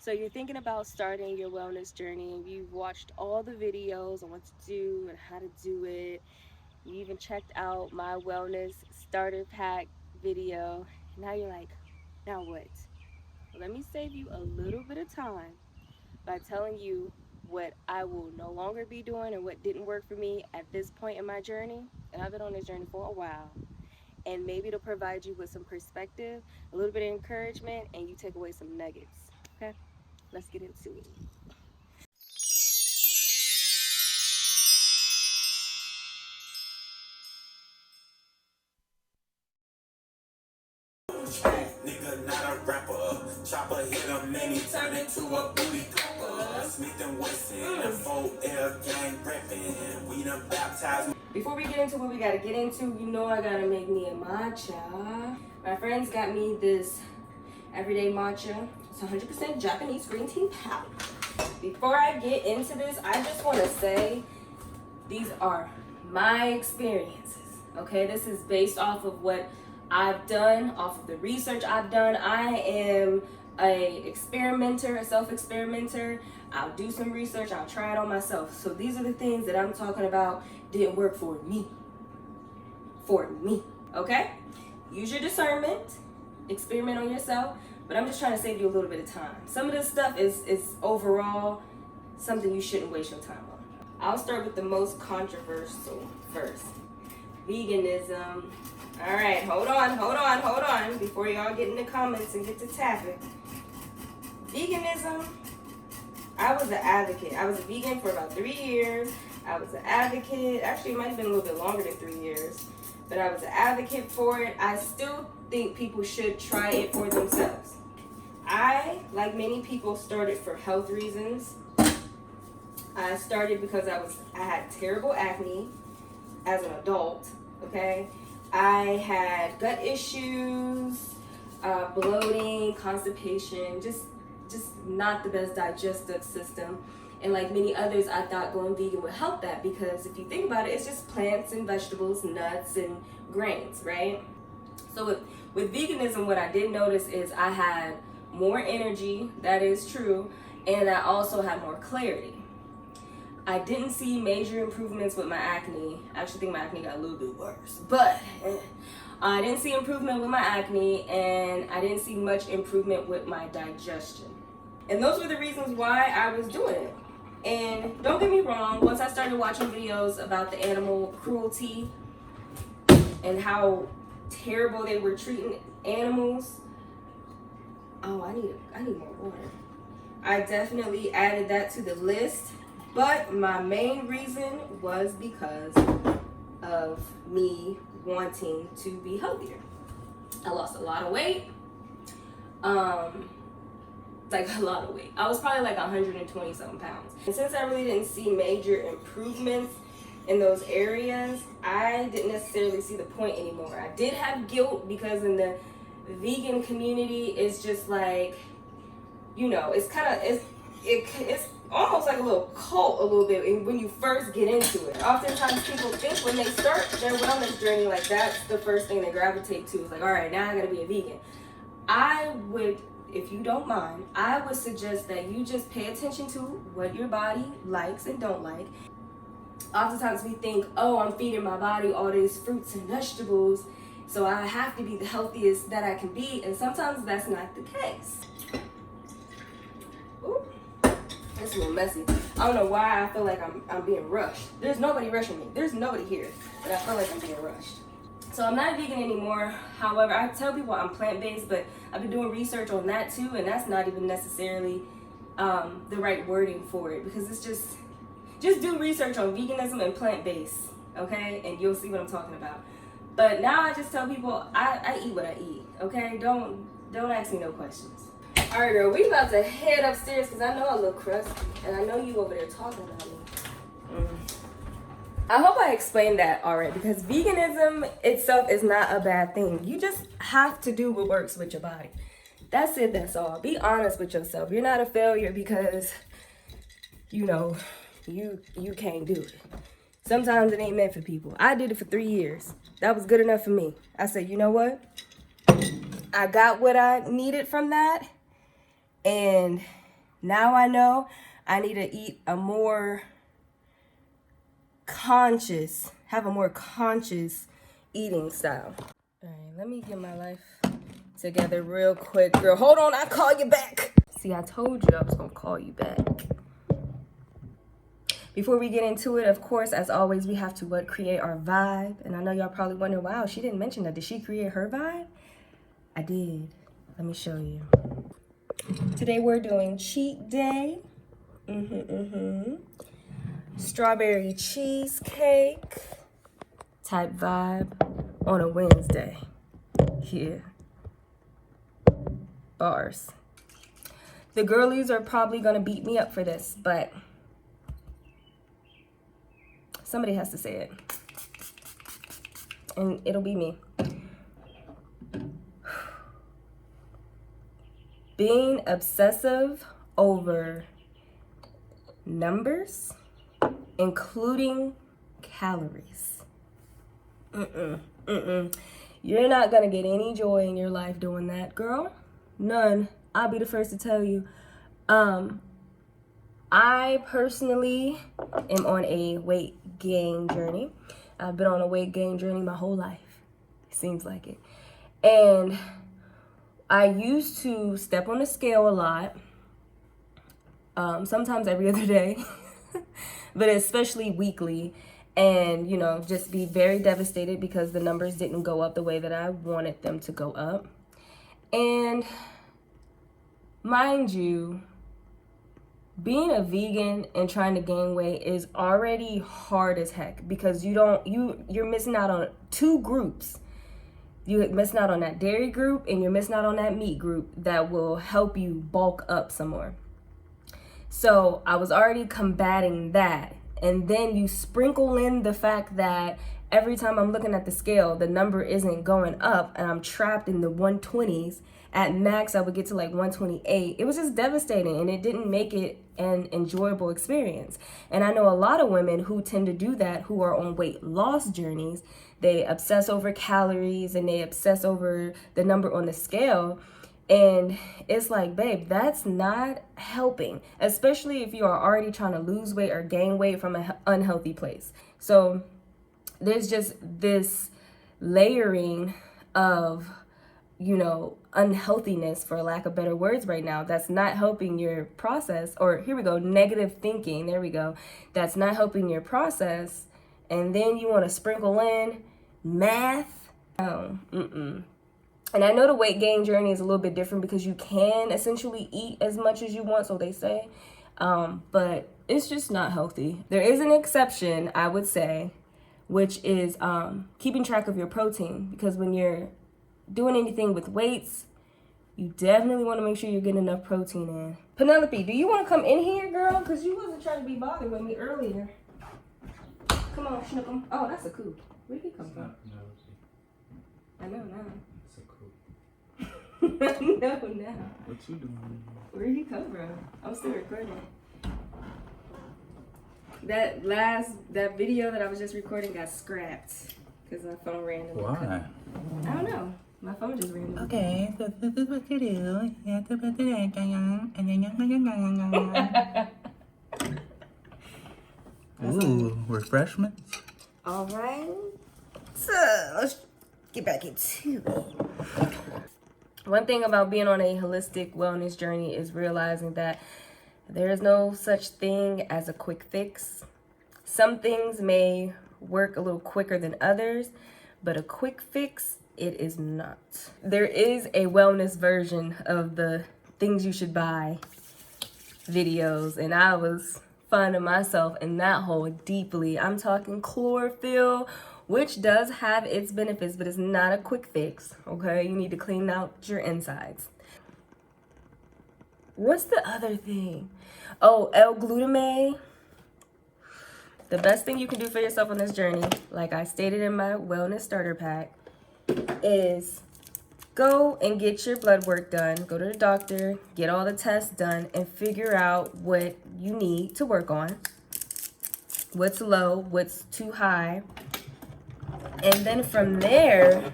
So you're thinking about starting your wellness journey and you've watched all the videos on what to do and how to do it. You even checked out my wellness starter pack video. And now you're like, now what? Well, let me save you a little bit of time by telling you what I will no longer be doing and what didn't work for me at this point in my journey. And I've been on this journey for a while. And maybe it'll provide you with some perspective, a little bit of encouragement, and you take away some nuggets. Okay? Let's get into it. Nigga, not a rapper. Chopper hit him and he turned into a booty clapper. Smith and Wesson, the 4L gang reppin'. We done baptized. Before we get into what we gotta get into, you know I gotta make me a matcha. My friends got me this everyday matcha. It's 100% Japanese green tea powder. Before I get into this, I just wanna say these are my experiences, okay? This is based off of what I've done, off of the research I've done. I am a experimenter, a self-experimenter. I'll do some research, I'll try it on myself. So these are the things that I'm talking about didn't work for me. Okay? Use your discernment, experiment on yourself, but I'm just trying to save you a little bit of time. Some of this stuff is overall something you shouldn't waste your time on. I'll start with the most controversial first. Veganism. All right, hold on, before y'all get in the comments and get to tapping. Veganism, I was an advocate. I was a vegan for about 3 years. I was an advocate. Actually, it might have been a little bit longer than 3 years. But I was an advocate for it. I still think people should try it for themselves. I, like many people, started for health reasons. I started because I had terrible acne as an adult, okay? I had gut issues, bloating, constipation, just not the best digestive system. And like many others, I thought going vegan would help that because if you think about it, it's just plants and vegetables, nuts and grains, right? So with veganism, what I did notice is I had more energy, that is true, and I also had more clarity. I didn't see major improvements with my acne. I actually think my acne got a little bit worse, but I didn't see improvement with my acne, and I didn't see much improvement with my digestion. And those were the reasons why I was doing it. And don't get me wrong, once I started watching videos about the animal cruelty and how terrible they were treating animals, oh, I need more water. I definitely added that to the list. But my main reason was because of me wanting to be healthier. I lost a lot of weight. Like a lot of weight. I was probably like 120 something pounds. And since I really didn't see major improvements in those areas, I didn't necessarily see the point anymore. I did have guilt because in the vegan community, it's just like, you know, it's kind of, it's almost like a little cult a little bit when you first get into it. Oftentimes people think when they start their wellness journey, like that's the first thing they gravitate to. It's like, all right, now I gotta be a vegan. I would, if you don't mind, I would suggest that you just pay attention to what your body likes and don't like. Oftentimes we think, oh, I'm feeding my body all these fruits and vegetables, so I have to be the healthiest that I can be, and sometimes that's not the case. Ooh. It's a little messy. I don't know why I feel like I'm being rushed. There's nobody rushing me. There's nobody here, but I feel like I'm being rushed. So I'm not vegan anymore. However, I tell people I'm plant-based, but I've been doing research on that too, and that's not even necessarily the right wording for it, because it's just do research on veganism and plant-based, okay? And you'll see what I'm talking about. But now I just tell people I eat what I eat, okay? Don't ask me no questions. All right, girl, we about to head upstairs because I know I look crusty, and I know you over there talking about me. I hope I explained that all right, because veganism itself is not a bad thing. You just have to do what works with your body. That's it, that's all. Be honest with yourself. You're not a failure because, you know, you can't do it. Sometimes it ain't meant for people. I did it for 3 years. That was good enough for me. I said, you know what? I got what I needed from that. And Now I know I need to eat a more conscious, have a more conscious eating style. All right, let me get my life together real quick, girl. Hold on, I'll call you back. See, I told you I was gonna call you back. Before we get into it, of course, as always, we have to create our vibe. And I know y'all probably wonder, wow, she didn't mention that. Did she create her vibe? I did. Let me show you. Today we're doing cheat day. Strawberry cheesecake type vibe on a Wednesday. Yeah. Bars. The girlies are probably gonna beat me up for this, but somebody has to say it. And it'll be me. Being obsessive over numbers, including calories. You're not gonna get any joy in your life doing that, girl. None. I'll be the first to tell you. I personally am on a weight gain journey. I've been on a weight gain journey my whole life. Seems like it. And I used to step on the scale a lot. Sometimes every other day. But especially weekly. And, you know, just be very devastated because the numbers didn't go up the way that I wanted them to go up. And mind you, being a vegan and trying to gain weight is already hard as heck because you're missing out on two groups. You're missing out on that dairy group and you're missing out on that meat group that will help you bulk up some more. So I was already combating that. And then you sprinkle in the fact that every time I'm looking at the scale, the number isn't going up and I'm trapped in the 120s. At max, I would get to like 128. It was just devastating and it didn't make it an enjoyable experience. And I know a lot of women who tend to do that, who are on weight loss journeys. They obsess over calories and they obsess over the number on the scale. And it's like, babe, that's not helping, especially if you are already trying to lose weight or gain weight from an unhealthy place. So there's just this layering of, you know, unhealthiness, for lack of better words right now, that's not helping your process. Or here we go, negative thinking, there we go, that's not helping your process. And then you want to sprinkle in math. And I know the weight gain journey is a little bit different because you can essentially eat as much as you want, so they say, but it's just not healthy. There is an exception, I would say, which is keeping track of your protein, because when you're doing anything with weights, you definitely want to make sure you're getting enough protein in. Penelope, do you want to come in here, girl? Because you wasn't trying to be bothered with me earlier. Come on, Schnookum. Oh, that's a coup. Where did he come from? I know now. It's a coup. No, now. What you doing? Where did he come from? I'm still recording. That video that I was just recording got scrapped because my phone randomly. Why? I don't know. My phone just randomly. Okay, so this is what you do. You have to put it in. Ooh, refreshments. All right. So let's get back into it. One thing about being on a holistic wellness journey is realizing that there is no such thing as a quick fix. Some things may work a little quicker than others, but a quick fix, it is not. There is a wellness version of the things you should buy videos, and I was finding myself in that hole deeply. I'm talking chlorophyll, which does have its benefits, but it's not a quick fix, okay? You need to clean out your insides. What's the other thing? Oh, L-glutamate. The best thing you can do for yourself on this journey, like I stated in my wellness starter pack, is go and get your blood work done. Go to the doctor, get all the tests done, and figure out what you need to work on. What's low, what's too high. And then from there,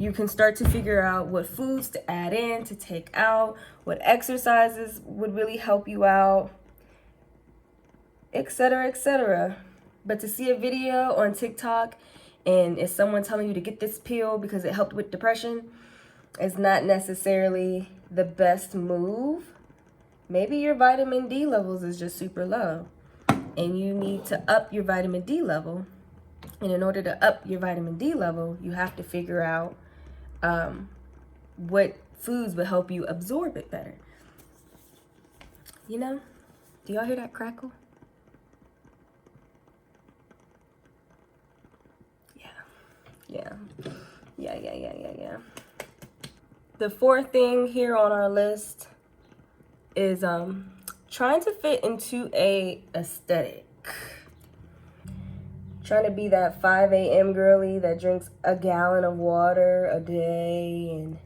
You can start to figure out what foods to add in, to take out, what exercises would really help you out, etc., etc. But to see a video on TikTok and it's someone telling you to get this pill because it helped with depression is not necessarily the best move. Maybe your vitamin D levels is just super low and you need to up your vitamin D level. And in order to up your vitamin D level, you have to figure out what foods will help you absorb it better. You know? Do y'all hear that crackle? Yeah. The fourth thing here on our list is trying to fit into a aesthetic. Trying to be that 5 a.m. girly that drinks a gallon of water a day and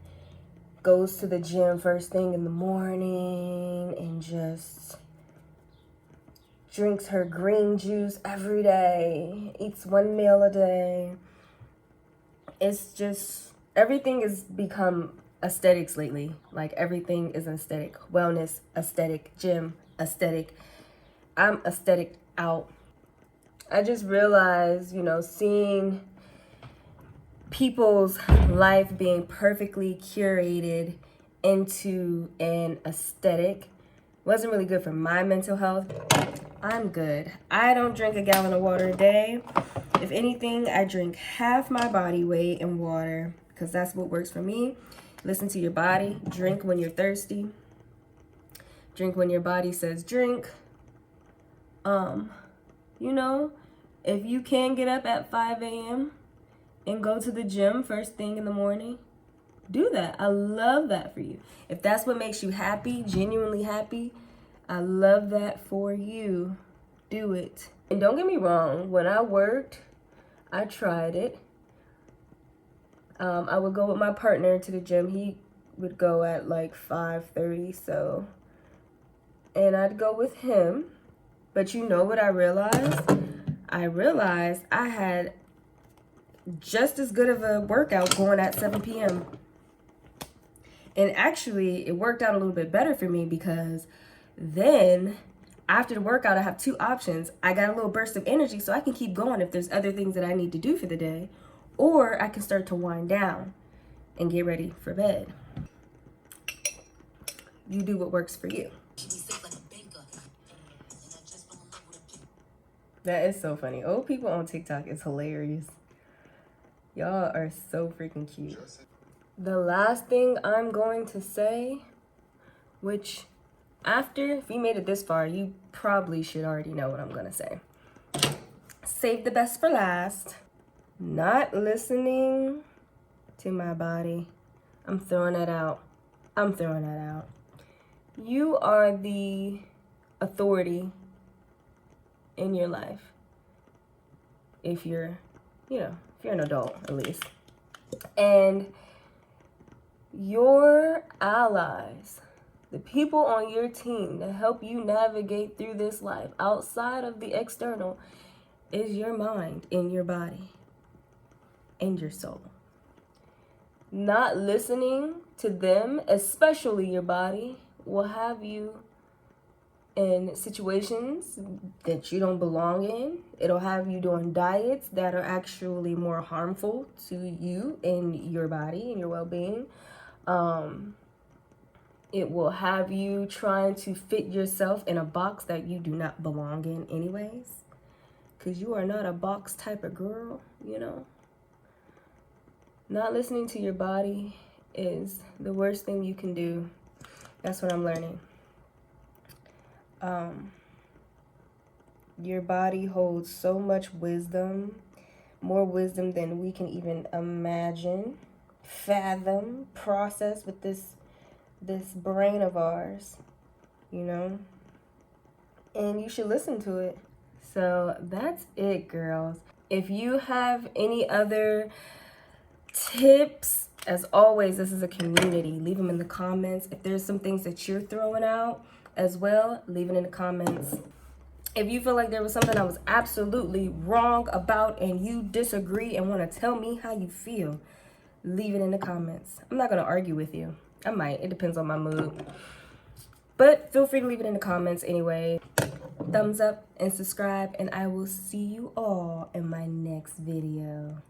goes to the gym first thing in the morning and just drinks her green juice every day, eats 1 meal a day. It's just, everything has become aesthetics lately. Like everything is an aesthetic. Wellness, aesthetic. Gym, aesthetic. I'm aesthetic out. I just realized, you know, seeing people's life being perfectly curated into an aesthetic wasn't really good for my mental health. I'm good. I don't drink a gallon of water a day. If anything, I drink half my body weight in water because that's what works for me. Listen to your body. Drink when you're thirsty. Drink when your body says drink. You know, if you can get up at 5 a.m. and go to the gym first thing in the morning, do that. I love that for you. If that's what makes you happy, genuinely happy, I love that for you. Do it. And don't get me wrong, when I worked, I tried it. I would go with my partner to the gym. He would go at like 5:30, so, and I'd go with him. But you know what I realized? I realized I had just as good of a workout going at 7 p.m. And actually, it worked out a little bit better for me because then after the workout, I have two options. I got a little burst of energy so I can keep going if there's other things that I need to do for the day, or I can start to wind down and get ready for bed. You do what works for you. That is so funny. Old people on TikTok is hilarious. Y'all are so freaking cute. The last thing I'm going to say, which after, if you made it this far, you probably should already know what I'm going to say. Save the best for last. Not listening to my body. I'm throwing that out. You are the authority in your life. If you're, if you're an adult at least. And your allies, the people on your team that help you navigate through this life outside of the external is your mind and your body and your soul. Not listening to them, especially your body, will have you in situations that you don't belong in. It'll have you doing diets that are actually more harmful to you and your body and your well-being. It will have you trying to fit yourself in a box that you do not belong in anyways. Because you are not a box type of girl, Not listening to your body is the worst thing you can do. That's what I'm learning. Your body holds so much wisdom, more wisdom than we can even imagine, fathom, process with this brain of ours, and you should listen to it. So that's it, girls. If you have any other tips, as always, this is a community. Leave them in the comments. If there's some things that you're throwing out as well, leave it in the comments. If you feel like there was something I was absolutely wrong about and you disagree and want to tell me how you feel, leave it in the comments. I'm not gonna argue with you. I might, it depends on my mood. But feel free to leave it in the comments anyway. Thumbs up and subscribe, and I will see you all in my next video.